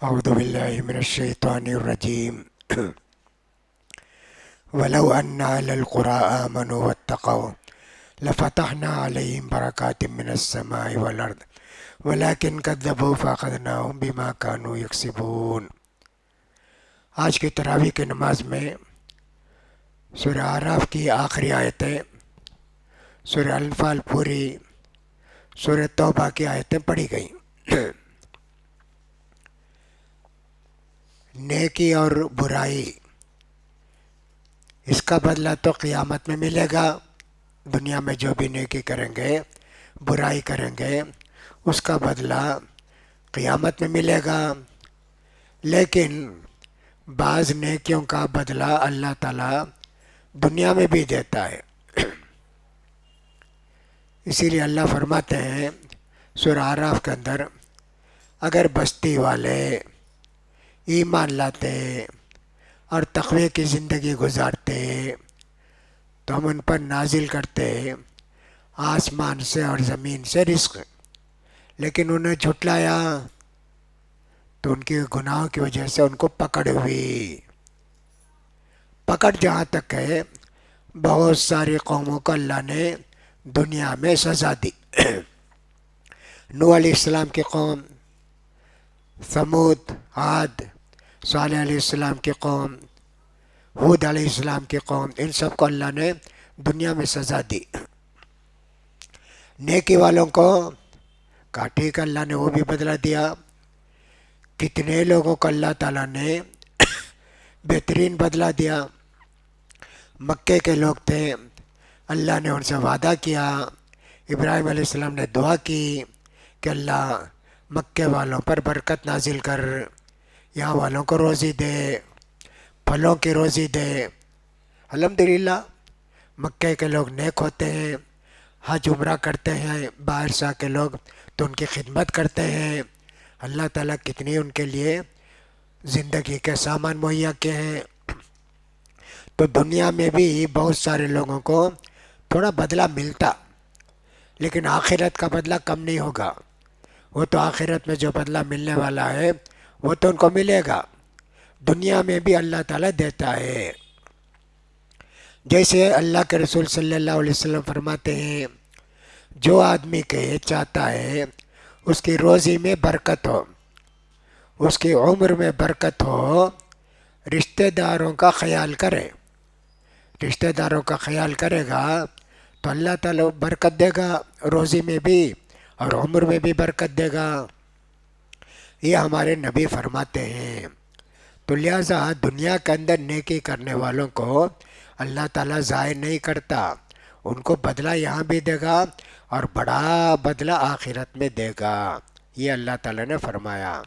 اعوذ باللہ من الشیطان الرجیم ولو ان اہل القری آمنوا واتقوا لفتحنا علیہم برکات من السماء والارض ولکن کذبوا فاخذناہم بما كانوا یکسبون۔ آج کی تراویح کی نماز میں سورہ اعراف کی آخری آیتیں، سورہ انفال پوری، سورہ توبہ کی آیتیں پڑھی گئیں۔ نیکی اور برائی، اس کا بدلہ تو قیامت میں ملے گا۔ دنیا میں جو بھی نیکی کریں گے، برائی کریں گے، اس کا بدلہ قیامت میں ملے گا۔ لیکن بعض نیکیوں کا بدلہ اللہ تعالیٰ دنیا میں بھی دیتا ہے۔ اسی لیے اللہ فرماتے ہیں سورہ اعراف کے اندر، اگر بستی والے ایمان لاتے اور تقوی کی زندگی گزارتے تو ہم ان پر نازل کرتے آسمان سے اور زمین سے رزق، لیکن انہوں نے جھٹلایا تو ان کے گناہوں کی وجہ سے ان کو پکڑ ہوئی۔ پکڑ جہاں تک ہے، بہت ساری قوموں کو اللہ نے دنیا میں سزا دی۔ نوح علیہ السلام کی قوم، ثمود، عاد، صالح علیہ السلام کی قوم، ہود علیہ السلام کی قوم، ان سب کو اللہ نے دنیا میں سزا دی۔ نیکی والوں کو کہا ٹھیک، اللہ نے وہ بھی بدلہ دیا۔ کتنے لوگوں کو اللہ تعالیٰ نے بہترین بدلہ دیا۔ مکے کے لوگ تھے، اللہ نے ان سے وعدہ کیا، ابراہیم علیہ السلام نے دعا کی کہ اللہ مکے والوں پر برکت نازل کر، یہاں والوں کو روزی دے، پھلوں کی روزی دے۔ الحمدللہ مکے کے لوگ نیک ہوتے ہیں، حج عمرہ کرتے ہیں، باہر سے آ کے لوگ تو ان کی خدمت کرتے ہیں۔ اللہ تعالیٰ کتنی ان کے لیے زندگی کے سامان مہیا کیے ہیں۔ تو دنیا میں بھی بہت سارے لوگوں کو تھوڑا بدلہ ملتا، لیکن آخرت کا بدلہ کم نہیں ہوگا۔ وہ تو آخرت میں جو بدلہ ملنے والا ہے وہ تو ان کو ملے گا، دنیا میں بھی اللہ تعالیٰ دیتا ہے۔ جیسے اللہ کے رسول صلی اللہ علیہ وسلم فرماتے ہیں، جو آدمی کہ چاہتا ہے اس کی روزی میں برکت ہو، اس کی عمر میں برکت ہو، رشتہ داروں کا خیال کرے، رشتہ داروں کا خیال کرے گا تو اللہ تعالیٰ برکت دے گا، روزی میں بھی اور عمر میں بھی برکت دے گا۔ یہ ہمارے نبی فرماتے ہیں۔ تو لہٰذا دنیا کے اندر نیکی کرنے والوں کو اللہ تعالیٰ ضائع نہیں کرتا، ان کو بدلہ یہاں بھی دے گا اور بڑا بدلہ آخرت میں دے گا، یہ اللہ تعالیٰ نے فرمایا۔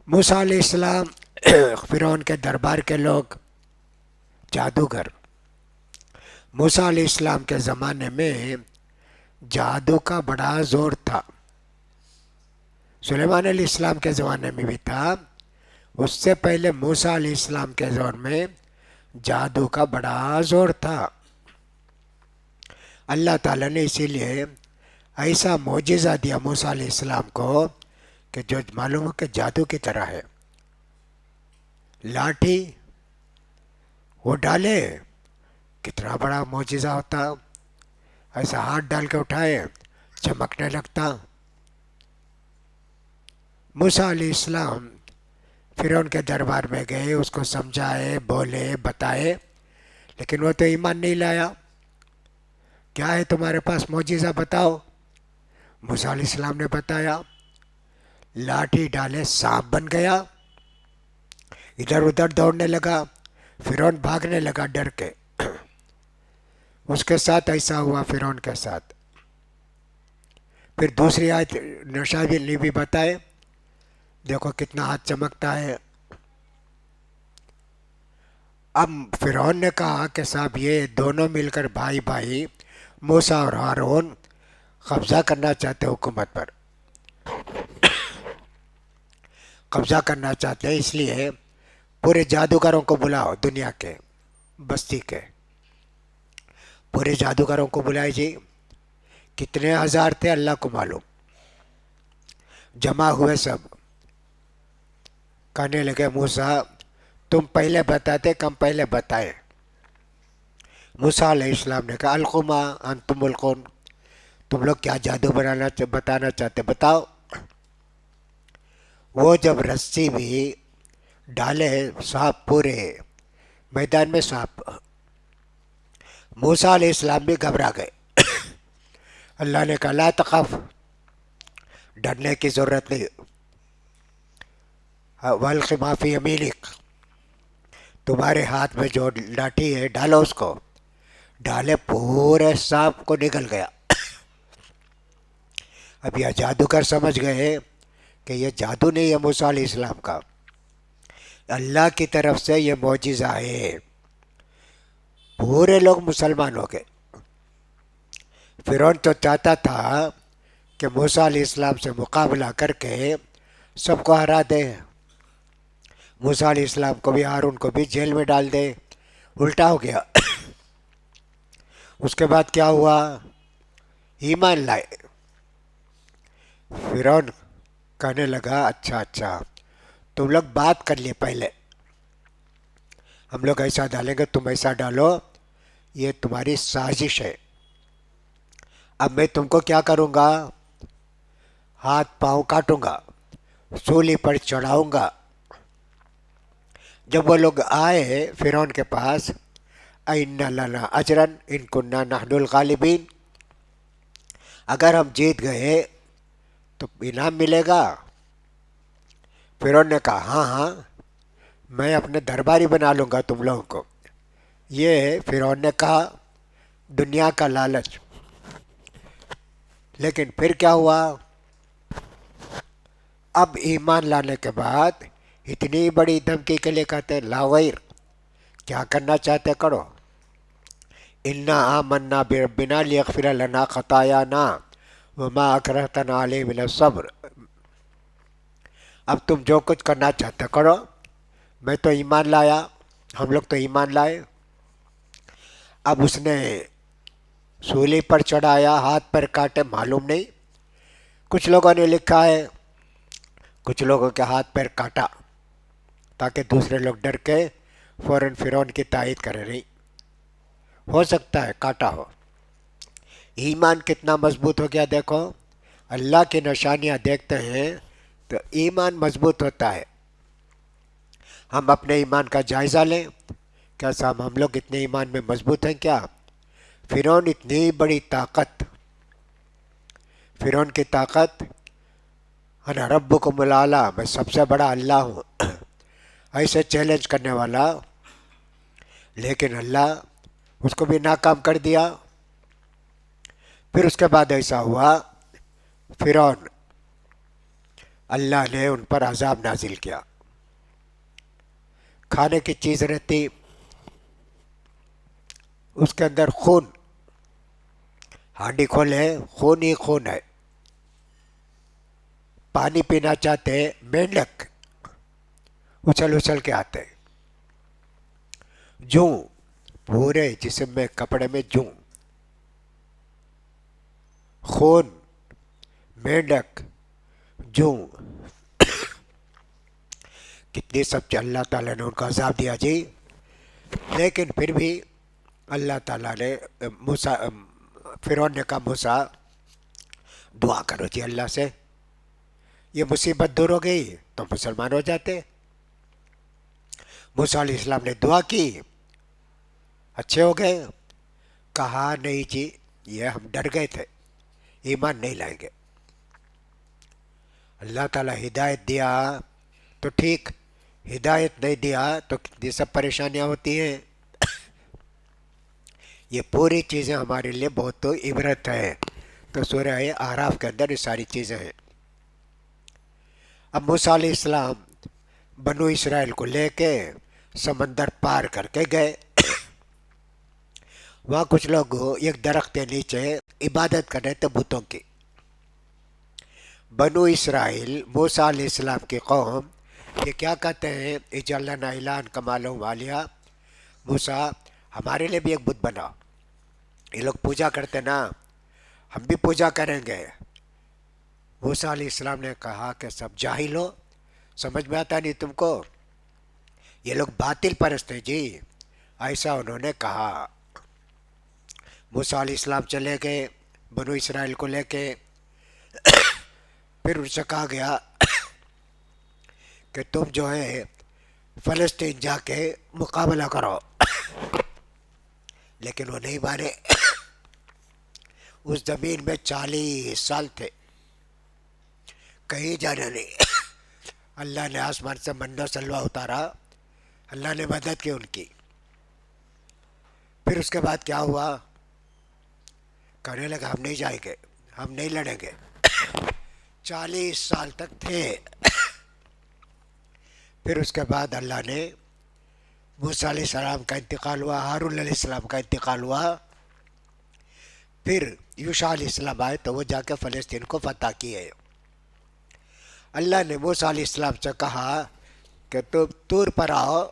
موسیٰ علیہ السلام، فرعون کے دربار کے لوگ جادوگر، موسیٰ علیہ السلام کے زمانے میں جادو کا بڑا زور تھا، سلیمان علیہ السلام کے زمانے میں بھی تھا، اس سے پہلے موسیٰ علیہ السلام کے دور میں جادو کا بڑا زور تھا۔ اللہ تعالیٰ نے اسی لیے ایسا معجزہ دیا موسیٰ علیہ السلام کو کہ جو معلوم ہو کہ جادو کی طرح ہے۔ لاٹھی وہ ڈالے، کتنا بڑا معجزہ ہوتا، ایسا ہاتھ ڈال کے اٹھائے چمکنے لگتا۔ موسیٰ علیہ السلام فرعون کے دربار میں گئے، اس کو سمجھائے، بولے، بتائے، لیکن وہ تو ایمان نہیں لایا۔ کیا ہے تمہارے پاس معجزہ، بتاؤ۔ موسیٰ علیہ السلام نے بتایا، لاٹھی ڈالے سانپ بن گیا، ادھر ادھر دوڑنے لگا، فرعون بھاگنے لگا ڈر کے۔ اس کے ساتھ ایسا ہوا فرعون کے ساتھ۔ پھر دوسری آیت نشانی نے بھی بتائے، دیکھو کتنا ہاتھ چمکتا ہے۔ اب فرعون نے کہا کہ صاحب یہ دونوں مل کر بھائی بھائی موسیٰ اور ہارون قبضہ کرنا چاہتے حکومت پر، قبضہ کرنا چاہتے ہیں، اس لیے پورے جادوگروں کو بلاؤ، دنیا کے بستی کے پورے جادوگروں کو بلائے جی۔ کتنے ہزار تھے اللہ کو معلوم، جمع ہوئے سب، کہنے لگے موسیٰ تم پہلے بتاتے کم پہلے بتائے. موسیٰ علیہ السلام نے کہا القوا ما انتم ملقون، تم لوگ کیا جادو بتانا چاہتے بتاؤ. وہ جب رسی بھی ڈالے سانپ پورے میدان میں سانپ، موسیٰ علیہ السلام بھی گھبرا گئے. اللہ نے کہا لا تخف، ڈرنے کی ضرورت نہیں. والق ما فی یمینک، تمہارے ہاتھ میں جو لاٹھی ہے ڈالو اس کو. ڈالے پورے سانپ کو نگل گیا. اب یہ جادوگر سمجھ گئے کہ یہ جادو نہیں ہے موسیٰ علیہ السلام کا، اللہ کی طرف سے یہ معجزہ ہے. پورے لوگ مسلمان ہو گئے. فرعون تو چاہتا تھا کہ موسیٰ علیہ السلام سے مقابلہ کر کے سب کو ہرا دے، موسیٰ علیہ السلام کو بھی ہارون کو بھی جیل میں ڈال دے. الٹا ہو گیا. اس کے بعد کیا ہوا؟ ایمان لائے. فرعون کہنے لگا اچھا تم لوگ بات کر لیے پہلے، ہم لوگ ایسا ڈالیں گے تم ایسا ڈالو، یہ تمہاری سازش ہے. اب میں تم کو کیا کروں گا؟ ہاتھ پاؤں کاٹوں گا، سولی پر چڑھاؤں گا. جب وہ لوگ آئے فرعون کے پاس، اِنَّ لَنَا أَجْرًا إِن كُنَّا نَحْنُ الْغَالِبِينَ، اگر ہم جیت گئے تو انعام ملے گا. فرعون نے کہا ہاں میں اپنے درباری بنا لوں گا تم لوگوں کو. یہ فرعون نے کہا دنیا کا لالچ. لیکن پھر کیا ہوا؟ اب ایمان لانے کے بعد اتنی بڑی دھمکی کے لیے کہتے ہیں لا غیر، کیا کرنا چاہتے کرو. انا آمنا بربنا لیغفر لنا خطایانا وما اکرہتنا علیہ من الصبر. اب تم جو کچھ کرنا چاہتے کرو، میں تو ایمان لایا، ہم لوگ تو ایمان لائے. اب اس نے سولی پر چڑھایا، ہاتھ پر کاٹے، معلوم نہیں. کچھ لوگوں نے لکھا ہے کچھ لوگوں کے ہاتھ پیر کاٹا تاکہ دوسرے لوگ ڈر کے فوراً فرعون کی تائید کرے. نہیں ہو سکتا ہے کاٹا ہو. ایمان کتنا مضبوط ہو گیا دیکھو. اللہ کی نشانیاں دیکھتے ہیں تو ایمان مضبوط ہوتا ہے. ہم اپنے ایمان کا جائزہ لیں، کیا صاحب ہم لوگ اتنے ایمان میں مضبوط ہیں کیا؟ فرعون اتنی بڑی طاقت، فرعون کی طاقت، انا ربکم الاعلی، میں سب سے بڑا اللہ ہوں، ایسے چیلنج کرنے والا. لیکن اللہ اس کو بھی ناکام کر دیا. پھر اس کے بعد ایسا ہوا فرعون، اللہ نے ان پر عذاب نازل کیا. کھانے کی چیز رہتی، اس کے اندر خون، ہانڈی کھولے خون ہی خون ہے. پانی پینا چاہتے مینڈک اچھل اچھل کے آتے. جوں پورے جسم میں کپڑے میں جوں، خون، مینڈک، جوں، کتنی سب اللہ تعالیٰ نے ان کو عذاب دیا جی. لیکن پھر بھی اللہ تعالیٰ نے فرعون نے کہا موسیٰ دعا کرو جی اللہ سے، یہ مصیبت دور ہو گئی تو مسلمان ہو جاتے. موسیٰ علیہ السلام نے دعا کی، اچھے ہو گئے. کہا نہیں جی یہ ہم ڈر گئے تھے، ایمان نہیں لائیں گے. اللہ تعالیٰ ہدایت دیا تو ٹھیک، ہدایت نہیں دیا تو کتنی سب پریشانیاں ہوتی ہیں. یہ پوری چیزیں ہمارے لیے بہت تو عبرت ہے. تو سورہ اعراف کے اندر یہ ساری چیزیں ہیں. اب موسیٰ علیہ السلام بنو اسرائیل کو لے کے سمندر پار کر کے گئے. وہاں کچھ لوگ ایک درخت کے نیچے عبادت کر رہے تھے بتوں کی. بنو اسرائیل موسیٰ علیہ السلام کی قوم یہ کیا کہتے ہیں اجعل لنا الہا کما لہم آلیہ، موسیٰ ہمارے لیے بھی ایک بت بناؤ. یہ لوگ پوجا کرتے نا، ہم بھی پوجا کریں گے. موسیٰ علیہ السلام نے کہا کہ سب جاہل ہو، سمجھ میں آتا نہیں تم کو؟ یہ لوگ باطل پرست ہیں جی، ایسا انہوں نے کہا۔ موسیٰ علیہ السلام چلے گئے بنو اسرائیل کو لے کے، پھر ان سے کہا گیا کہ تم جو ہے فلسطین جا کے مقابلہ کرو، لیکن وہ نہیں مانے۔ اس زمین میں 40 سال تھے، کہیں جانا نہیں۔ اللہ نے آسمان سے من و سلوہ اتارا، اللہ نے مدد کی ان کی۔ پھر اس کے بعد کیا ہوا؟ کہنے لگا ہم نہیں جائیں گے، ہم نہیں لڑیں گے۔ 40 سال تک تھے۔ پھر اس کے بعد اللہ نے موسیٰ علیہ السلام کا انتقال ہوا، ہارون علیہ السلام کا انتقال ہوا، پھر یوشع علیہ السلام آئے تو وہ جا کے فلسطین کو فتح کیے۔ اللہ نے موسیٰ علیہ السلام سے کہا کہ تم طور پر آؤ،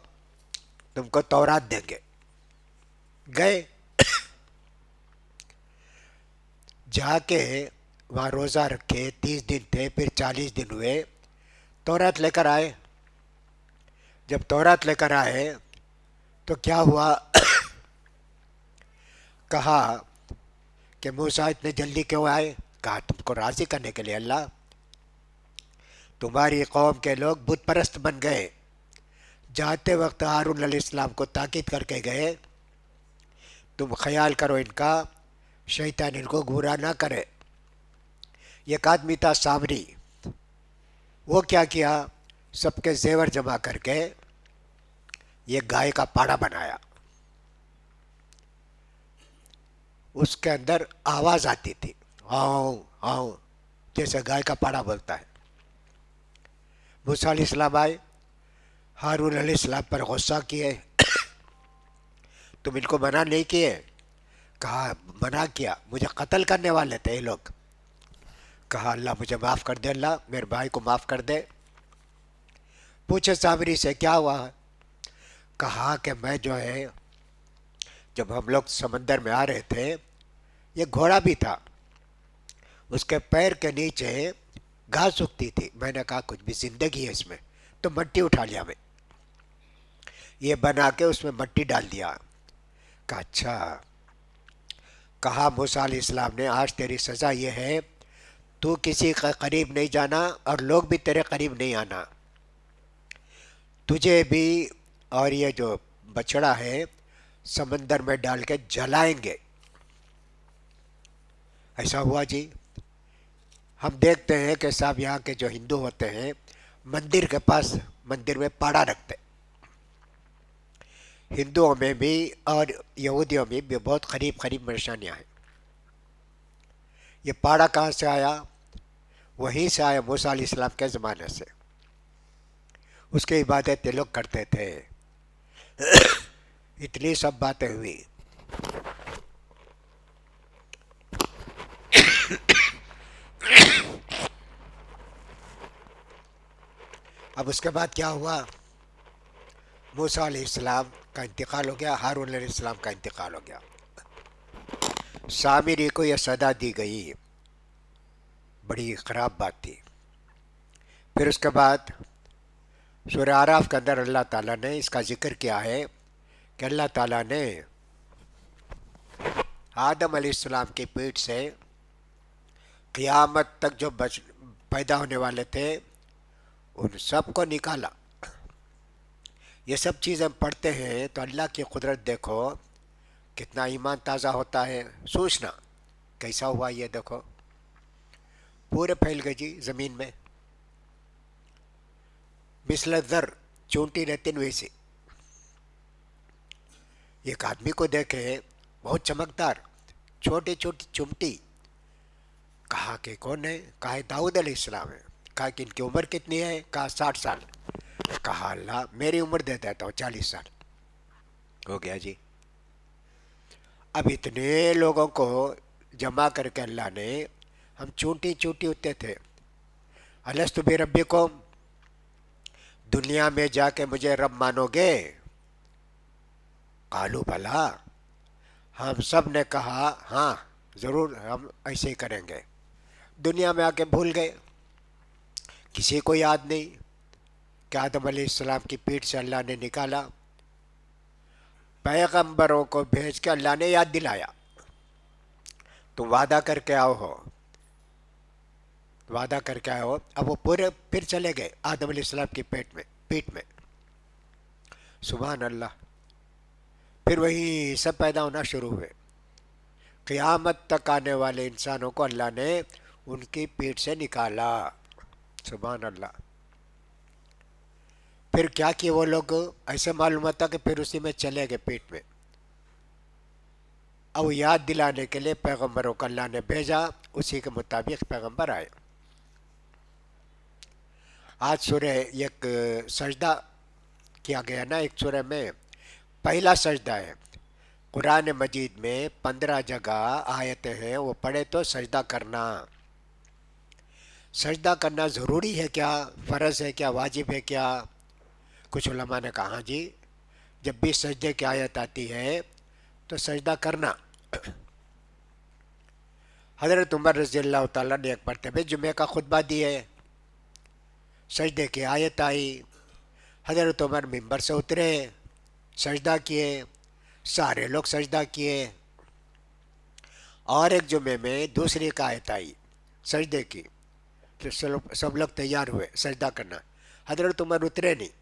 تم کو تورات دیں گے۔ گئے، جا کے وہاں روزہ رکھے، 30 دن تھے، پھر 40 دن ہوئے، تورات لے کر آئے۔ جب تورات لے کر آئے تو کیا ہوا؟ کہا کہ موسیٰ اتنے جلدی کیوں آئے؟ کہا تم کو راضی کرنے کے لیے اللہ، تمہاری قوم کے لوگ بت پرست بن گئے۔ جاتے وقت ہارون علیہ السلام کو تاکید کر کے گئے، تم خیال کرو ان کا، شیطان ان کو گمراہ نہ کرے۔ ایک آدمی تھا سامری، وہ کیا کیا؟ سب کے زیور جمع کر کے یہ گائے کا پاڑا بنایا، اس کے اندر آواز آتی تھی، ہاؤ ہاؤ، جیسے گائے کا پاڑا بولتا ہے۔ موسیٰ علیہ السلام آئے، ہارون علیہ السلام پر غصہ کیے، تم ان کو منع نہیں کیے؟ کہا منع کیا، مجھے قتل کرنے والے تھے یہ لوگ۔ کہا اللہ مجھے معاف کر دے، اللہ میرے بھائی کو معاف کر دے۔ پوچھے سامری سے کیا ہوا؟ کہا کہ میں جو ہے جب ہم لوگ سمندر میں آ رہے تھے، یہ گھوڑا بھی تھا، اس کے پیر کے نیچے گھاس اگتی تھی، میں نے کہا کچھ بھی زندگی ہے اس میں، تو مٹی اٹھا لیا میں، یہ بنا کے اس میں مٹی ڈال دیا۔ کہا اچھا۔ کہا موسیٰ علیہ السلام نے آج تیری سزا یہ ہے، تو کسی کا قریب نہیں جانا اور لوگ بھی تیرے قریب نہیں آنا، تجھے بھی اور یہ جو بچڑا ہے سمندر میں ڈال کے جلائیں گے۔ ایسا ہوا جی۔ ہم دیکھتے ہیں کہ صاحب یہاں کے جو ہندو ہوتے ہیں مندر کے پاس، مندر میں پاڑا رکھتے، ہندوؤں میں بھی اور یہودیوں میں بھی بہت قریب قریب نشانیاں ہیں۔ یہ پاڑا کہاں سے آیا؟ وہیں سے آیا، موسیٰ علیہ السلام کے زمانے سے، اس کی عبادت یہ لوگ کرتے تھے۔ اتنی سب باتیں ہوئی۔ اب اس کے بعد کیا ہوا؟ موسیٰ علیہ السلام کا انتقال ہو گیا، ہارون علیہ السلام کا انتقال ہو گیا، سامری کو یہ سزا دی گئی، بڑی خراب بات تھی۔ پھر اس کے بعد سورہ اعراف کے اندر اللہ تعالیٰ نے اس کا ذکر کیا ہے کہ اللہ تعالیٰ نے آدم علیہ السلام کی پیٹھ سے قیامت تک جو پیدا ہونے والے تھے ان سب کو نکالا۔ یہ سب چیزیں پڑھتے ہیں تو اللہ کی قدرت دیکھو، کتنا ایمان تازہ ہوتا ہے۔ سوچنا کیسا ہوا، یہ دیکھو پورے پھیل گئے جی زمین میں، مثل ذر، چونٹی رہتی ویسی۔ ایک آدمی کو دیکھے بہت چمکدار، چھوٹی چھوٹی چمٹی، کہا کہ کون ہے؟ کہا داؤد علیہ السلام ہے۔ کہا کہ ان کی عمر کتنی ہے؟ کہا 60 سال۔ کہا اللہ میری عمر دے دیتا ہوں 40 سال۔ ہو گیا جی۔ اب اتنے لوگوں کو جمع کر کے اللہ نے، ہم چونٹی چونٹی ہوتے تھے، الست بربکم، دنیا میں جا کے مجھے رب مانو گے؟ قالوا بلا، ہم سب نے کہا ہاں ضرور ہم ایسے ہی کریں گے۔ دنیا میں آ کے بھول گئے، کسی کو یاد نہیں۔ کہ آدم علیہ السلام کی پیٹھ سے اللہ نے نکالا، پیغمبروں کو بھیج کے اللہ نے یاد دلایا، تم وعدہ کر کے آؤ ہو، وعدہ کر کے آئے ہو۔ اب وہ پورے پھر چلے گئے آدم علیہ السلام کی پیٹ میں، سبحان اللہ۔ پھر وہی سب پیدا ہونا شروع ہوئے، قیامت تک آنے والے انسانوں کو اللہ نے ان کی پیٹ سے نکالا، سبحان اللہ۔ پھر کیا کیے وہ لوگ، ایسے معلوم ہوتا کہ پھر اسی میں چلے گئے پیٹ میں۔ اب یاد دلانے کے لیے پیغمبروں کو اللہ نے بھیجا، اسی کے مطابق پیغمبر آئے۔ آج سورہ ایک سجدہ کیا گیا نا، ایک سورہ میں پہلا سجدہ ہے۔ قرآن مجید میں 15 جگہ آیتیں ہیں، وہ پڑھے تو سجدہ کرنا۔ سجدہ کرنا ضروری ہے کیا، فرض ہے کیا، واجب ہے کیا؟ کچھ علماء نے کہا جی جب بھی سجدے کی آیت آتی ہے تو سجدہ کرنا۔ حضرت عمر رضی اللہ تعالیٰ نے ایک مرتبہ جمعہ کا خطبہ دیے، سجدے کی آیت آئی، حضرت عمر ممبر سے اترے، سجدہ کیے، سارے لوگ سجدہ کیے۔ اور ایک جمعے میں دوسری کا آیت آئی سجدے کی، تو سب لوگ تیار ہوئے سجدہ کرنا، حضرت عمر اترے نہیں،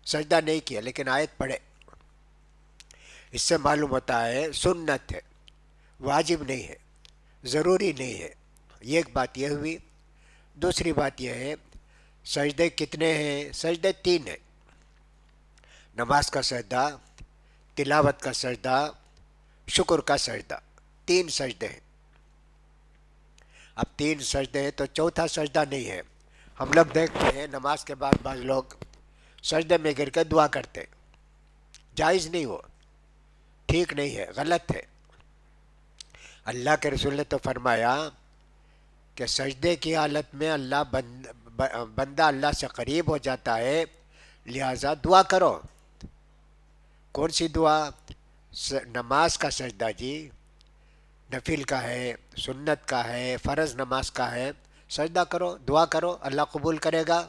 سجدہ نہیں کیا، لیکن آیت پڑھے۔ اس سے معلوم ہوتا ہے سنت ہے، واجب نہیں ہے، ضروری نہیں ہے۔ یہ ایک بات یہ ہوئی۔ دوسری بات یہ ہے سجدے کتنے ہیں؟ سجدے 3 ہیں، نماز کا سجدہ، تلاوت کا سجدہ، شکر کا سجدہ، 3 سجدے ہیں۔ اب 3 سجدے ہیں تو چوتھا سجدہ نہیں ہے۔ ہم لوگ دیکھتے ہیں نماز کے بعد بعض لوگ سجدے میں گر کے دعا کرتے، جائز نہیں، ہو ٹھیک نہیں ہے، غلط ہے۔ اللہ کے رسول نے تو فرمایا کہ سجدے کی حالت میں بندہ اللہ سے قریب ہو جاتا ہے، لہٰذا دعا کرو۔ کون سی دعا؟ نماز کا سجدہ جی، نفل کا ہے، سنت کا ہے، فرض نماز کا ہے، سجدہ کرو، دعا کرو، اللہ قبول کرے گا۔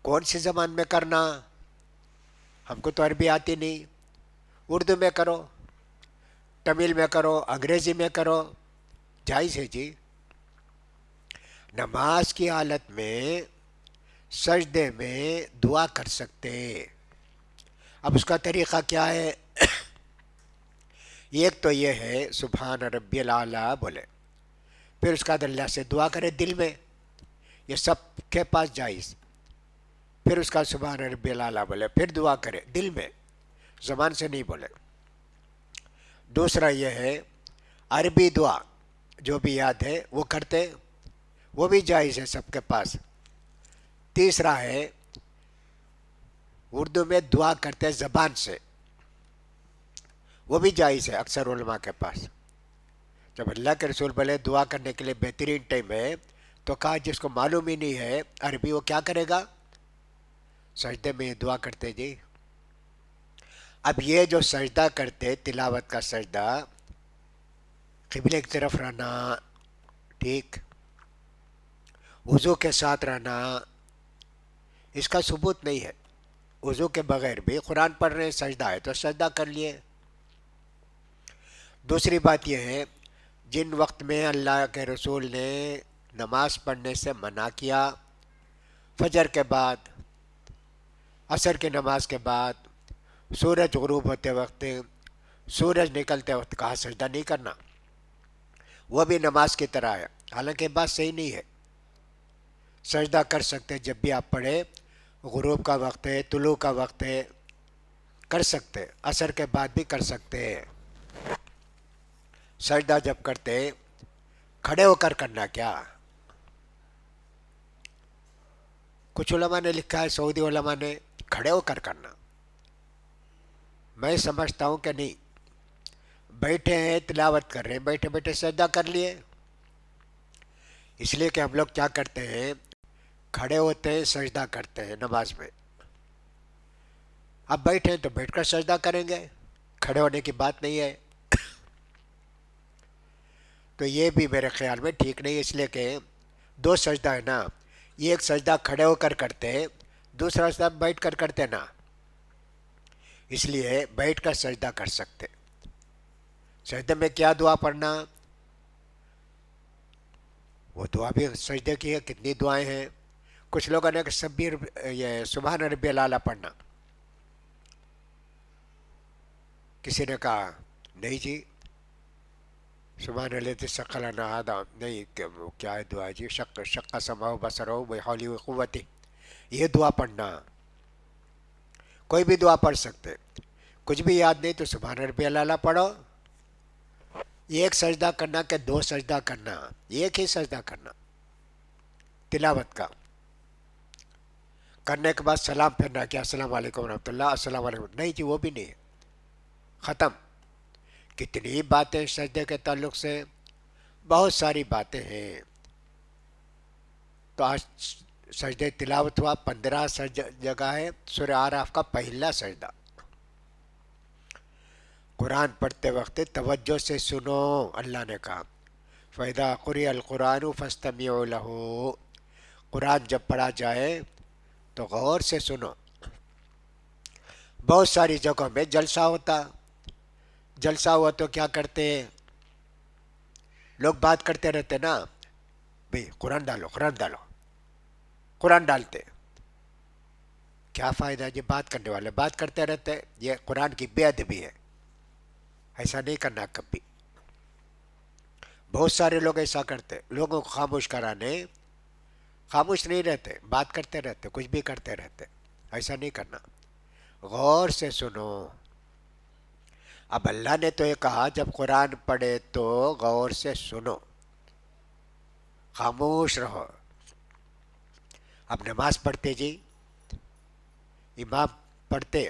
کون سی زبان میں کرنا؟ ہم کو تو عربی آتی نہیں، اردو میں کرو، تمل میں کرو، انگریزی میں کرو، جائز ہے جی۔ نماز کی حالت میں سجدے میں دعا کر سکتے۔ اب اس کا طریقہ کیا ہے؟ ایک تو یہ ہے سبحان ربی الاعلیٰ بولے، پھر اس کے بعد اللہ سے دعا کرے دل میں، یہ سب کے پاس جائز۔ پھر اس کا سبحان ربی الاعلیٰ بولے، پھر دعا کرے دل میں، زبان سے نہیں بولے۔ دوسرا یہ ہے عربی دعا جو بھی یاد ہے وہ کرتے، وہ بھی جائز ہے سب کے پاس۔ تیسرا ہے اردو میں دعا کرتے زبان سے، وہ بھی جائز ہے اکثر علماء کے پاس۔ جب اللہ کے رسول بولے دعا کرنے کے لیے بہترین ٹائم ہے، تو کہا جس کو معلوم ہی نہیں ہے عربی وہ کیا کرے گا؟ سجدے میں دعا کرتے جی۔ اب یہ جو سجدہ کرتے تلاوت کا سجدہ، قبلے کی طرف رہنا، ٹھیک، وضو کے ساتھ رہنا، اس کا ثبوت نہیں ہے۔ وضو کے بغیر بھی قرآن پڑھ رہے سجدہ ہے تو سجدہ کر لیے۔ دوسری بات یہ ہے جن وقت میں اللہ کے رسول نے نماز پڑھنے سے منع کیا، فجر کے بعد، عصر کی نماز کے بعد، سورج غروب ہوتے وقت، سورج نکلتے وقت، کہا سجدہ نہیں کرنا، وہ بھی نماز کی طرح ہے، حالانکہ بات صحیح نہیں ہے۔ سجدہ کر سکتے جب بھی آپ پڑھے، غروب کا وقت ہے، طلوع کا وقت ہے، کر سکتے، عصر کے بعد بھی کر سکتے ہیں۔ سجدہ جب کرتے کھڑے ہو کر کرنا کیا؟ کچھ علماء نے لکھا ہے، سعودی علماء نے، کھڑے ہو کر کرنا۔ میں سمجھتا ہوں کہ نہیں، بیٹھے ہیں تلاوت کر رہے ہیں، بیٹھے بیٹھے سجدہ کر لیے۔ اس لیے کہ ہم لوگ کیا کرتے ہیں، کھڑے ہوتے ہیں سجدہ کرتے ہیں نماز میں۔ اب بیٹھے ہیں تو بیٹھ کر سجدہ کریں گے، کھڑے ہونے کی بات نہیں ہے۔ تو یہ بھی میرے خیال میں ٹھیک نہیں، اس لیے کہ 2 سجدہ ہے نا، ایک سجدہ کھڑے ہو کر کرتے ہیں، دوسرا سجدہ بیٹھ کر کرتے نا، اس لیے بیٹھ کر سجدہ کر سکتے. سجدے میں کیا دعا پڑھنا، وہ دعا بھی سجدے کی ہے. کتنی دعائیں ہیں. کچھ لوگوں نے یہ سبحان ربی الاعلیٰ پڑھنا، کسی نے کہا نہیں جی سبحان الذی سخر لنا ھذا، نہیں کیا ہے دعا جی، شق سمعہ بصرہ بحولہ وقوتہ، یہ دعا پڑھنا. کوئی بھی دعا پڑھ سکتے. کچھ بھی یاد نہیں تو سبحان ربی الاعلیٰ پڑھو. ایک سجدہ کرنا کہ دو سجدہ کرنا، ایک ہی سجدہ کرنا تلاوت کا. کرنے کے بعد سلام پھرنا کیا السلام علیکم ورحمۃ اللہ، السلام علیکم، نہیں جی وہ بھی نہیں ہے. ختم. کتنی باتیں سجدے کے تعلق سے، بہت ساری باتیں ہیں. تو آج سجدے تلاوت ہوا، 15 جگہ ہے. سورہ اعراف کا پہلا سجدہ. قرآن پڑھتے وقت توجہ سے سنو، اللہ نے کہا فَإِذَا قُرِئَ الْقُرْآنُ فَاسْتَمِعُوا لَهُ. قرآن جب پڑھا جائے تو غور سے سنو. بہت ساری جگہوں میں جلسہ ہوتا، جلسہ ہوا تو کیا کرتے لوگ، بات کرتے رہتے نا، بھئی قرآن ڈالو قرآن ڈالو، قرآن ڈالتے. کیا فائدہ جی، بات کرنے والے بات کرتے رہتے. یہ قرآن کی بے ادبی ہے، ایسا نہیں کرنا کبھی. بہت سارے لوگ ایسا کرتے، لوگوں کو خاموش کرانے، خاموش نہیں رہتے، بات کرتے رہتے، کچھ بھی کرتے رہتے. ایسا نہیں کرنا، غور سے سنو. اب اللہ نے تو یہ کہا جب قرآن پڑھے تو غور سے سنو، خاموش رہو. اب نماز پڑھتے جی، امام پڑھتے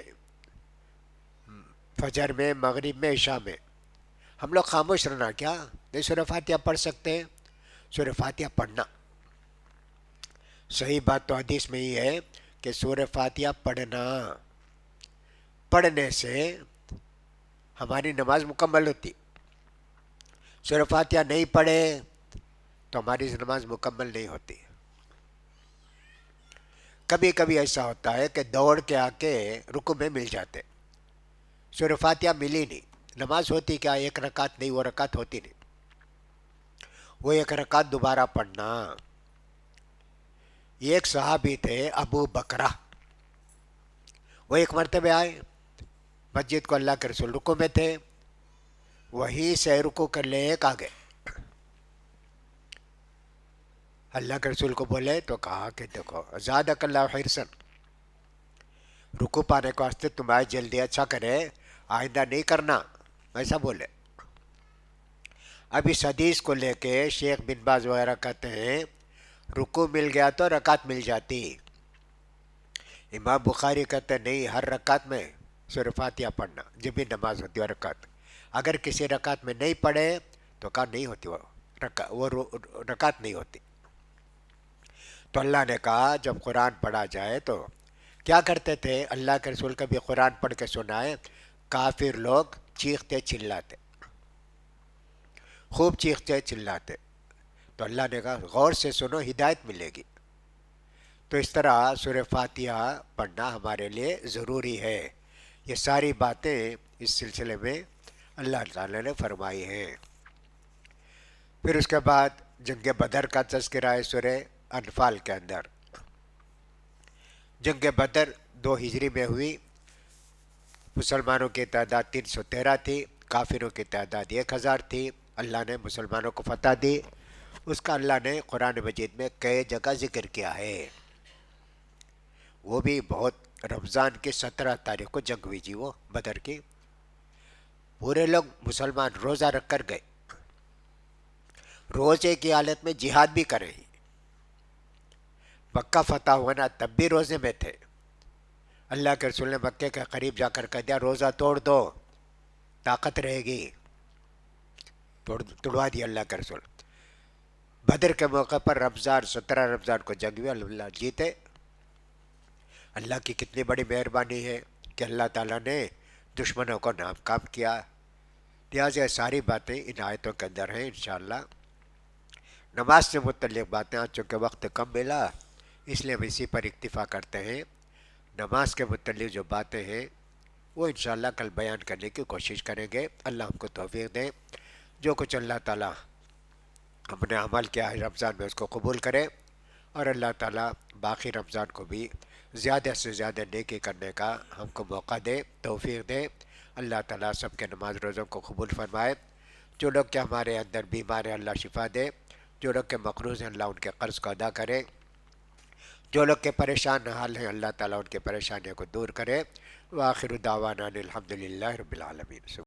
فجر میں، مغرب میں، عشاء میں، ہم لوگ خاموش رہنا کیا؟ نہیں سورہ فاتحہ پڑھ سکتے. سورہ فاتحہ پڑھنا صحیح بات تو حدیث میں ہی ہے کہ سورہ فاتحہ پڑھنا، پڑھنے سے ہماری نماز مکمل ہوتی. سورہ فاتحہ نہیں پڑھے تو ہماری نماز مکمل نہیں ہوتی. کبھی کبھی ایسا ہوتا ہے کہ دوڑ کے آ کے رکوع میں مل جاتے، سورہ فاتحہ ملی نہیں، نماز ہوتی کیا؟ ایک رکعت نہیں، وہ رکعت ہوتی نہیں، وہ ایک رکعت دوبارہ پڑھنا. ایک صحابی تھے ابو بکرہ، وہ ایک مرتبہ آئے مسجد کو، اللہ کے رسول رکوع میں تھے، وہیں سے رکوع کر لے ایک آگے. اللہ کے رسول کو بولے تو کہا کہ دیکھو زادک اللہ حرصاً، رکوع پانے کو واسطے تمہاری جلدی اچھا کرے، آئندہ نہیں کرنا، ایسا بولے. اب اس حدیث کو لے کے شیخ بن باز وغیرہ کہتے ہیں رکوع مل گیا تو رکعت مل جاتی. امام بخاری کہتے ہیں نہیں، ہر رکعت میں سورہ فاتحہ پڑھنا جب بھی نماز ہوتی ہے رکعت. اگر کسی رکعت میں نہیں پڑھے تو کہا نہیں ہوتی، وہ رکعت نہیں ہوتی. تو اللہ نے کہا جب قرآن پڑھا جائے تو کیا کرتے تھے، اللہ کے رسول کبھی قرآن پڑھ کے سنائے، کافر لوگ چیختے چلاتے، خوب چیختے چلاتے. تو اللہ نے کہا غور سے سنو، ہدایت ملے گی. تو اس طرح سورہ فاتحہ پڑھنا ہمارے لیے ضروری ہے. یہ ساری باتیں اس سلسلے میں اللہ تعالی نے فرمائی ہیں. پھر اس کے بعد جنگ بدر کا تذکرہ ہے سورہ انفال کے اندر. جنگ بدر 2 ہجری میں ہوئی. مسلمانوں کی تعداد 313 تھی، کافروں کی تعداد 1000 تھی. اللہ نے مسلمانوں کو فتح دی. اس کا اللہ نے قرآن مجید میں کئی جگہ ذکر کیا ہے. وہ بھی بہت، رمضان کی 17 تاریخ کو جنگ ہوئی جی، وہ بدر کی. پورے لوگ مسلمان روزہ رکھ کر گئے، روزے کی حالت میں جہاد بھی کریں. مکہ فتح ہوا نا تب بھی روزے میں تھے. اللہ کے رسول نے مکے کے قریب جا کر کہہ دیا روزہ توڑ دو، طاقت رہے گی. توڑوا دیا اللہ کے رسول. بدر کے موقع پر رمضان 17 رمضان کو جنگ ہوئی، اللہ جیتے. اللہ کی کتنی بڑی مہربانی ہے کہ اللہ تعالیٰ نے دشمنوں کو ناکام کیا. لہٰذا یہ ساری باتیں ان آیتوں کے اندر ہیں. انشاءاللہ نماز سے متعلق باتیں، آج چونکہ وقت کم ملا اس لیے ہم اسی پر اکتفا کرتے ہیں. نماز کے متعلق جو باتیں ہیں وہ انشاءاللہ کل بیان کرنے کی کوشش کریں گے. اللہ ہم کو توفیق دے. جو کچھ اللہ تعالیٰ ہم نے عمل کیا ہے رمضان میں اس کو قبول کرے، اور اللہ تعالیٰ باقی رمضان کو بھی زیادہ سے زیادہ نیکی کرنے کا ہم کو موقع دے، توفیق دے. اللہ تعالیٰ سب کے نماز روزوں کو قبول فرمائے. جو لوگ کہ ہمارے اندر بیمار ہیں اللہ شفا دے، جو لوگ کے مقروض ہیں اللہ ان کے قرض کو ادا کرے، جو لوگ کے پریشان حال ہیں اللہ تعالیٰ ان کے پریشانیوں کو دور کرے. وآخر دعوانا الحمد للہ رب العالمین.